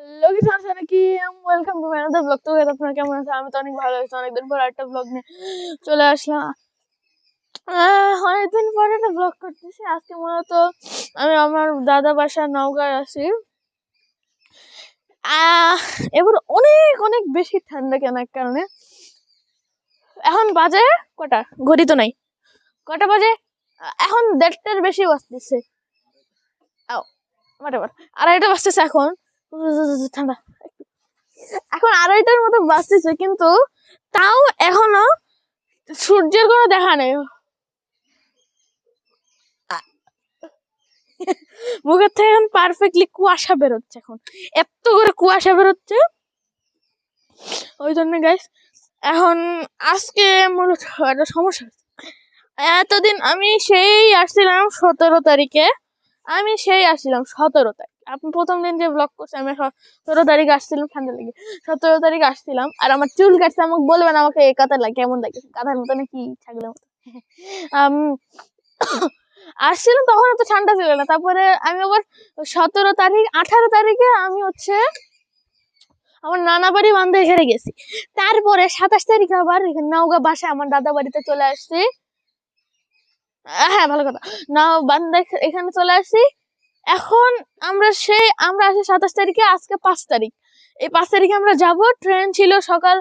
Hello কিসান নাকি welcome to another blog. তো আপনারা কেমন আছেন? আমি তো অনেক ভালো আছি। অনেকদিন পর একটা ব্লগ নিয়ে চলে আসলাম। অনেকদিন পর একটা ব্লগ করতেছি। আজকে মূলত আমি আমার দাদা বাসার নওগাঁয় আছি। এবার অনেক অনেক বেশি ঠান্ডা কেন এক কারণে। এখন বাজে কটা, ঘড়ি তো নাই, কটা বাজে এখন 1:30টার বেশি বাজতেছে। আড়াইটা বাজতেছে এখন। ঠান্ডা এখন 2:30টার মতো বাজতেছে, কিন্তু তাও এখনো সূর্যের কোনো দেখা নেই। মুখের থেকে এখন পারফেক্টলি কুয়াশা বেরোচ্ছে। এখন এত করে কুয়াশা বেরোচ্ছে, ওই জন্য গাইস এখন আজকে মূলত একটা সমস্যা হচ্ছে। এতদিন আমি সেই আসছিলাম 17 তারিখে, আমি 17 তারিখ। আপনি প্রথম দিন যে ব্লগ করছে আমি 17 তারিখ আসছিলাম, ঠান্ডা লেগে 17 তারিখ আসছিলাম। আর আমার চুল কাটছে, আমাকে বলবেন আমাকে এই কাতার লাগে কেমন লাগে, কাঁথার মতো নাকি ছাগলের মতো। আসছিলাম তখন তো ঠান্ডা ছিল না। তারপরে আমি আবার 17 তারিখ 18 তারিখে আমি আমার নানা বাড়ি বান্ধে এখানে গেছি। তারপরে 27 তারিখে আবার এখানে নওগাঁ বাসায় আমার দাদা বাড়িতে চলে আসছি। হ্যাঁ, ভালো কথা। না, বান্ধা এখানে চলে আসছি। এখন আমরা আসি 27 তারিখে, আজকে 5 তারিখ। এই 5 তারিখে আমরা যাব। ট্রেন ছিল সকাল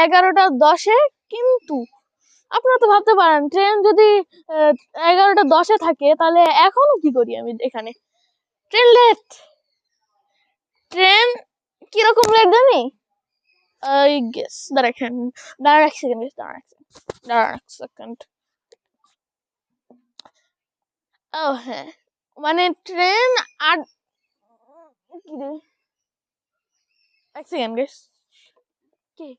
11টা 10-এ। কিন্তু আপনারা তো ভাবতে পারেন, ট্রেন যদি 11টা 10-এ থাকে তাহলে এখনো কি করি আমি এখানে। Train late. ট্রেন কিরকম লেট জানি, আই গেস দাঁড়ান এক সেকেন্ড, দাঁড়ান এক সেকেন্ড। ও হ্যাঁ, মানে ট্রেন আট, কি রে, এক সেকেন্ড গেস, কি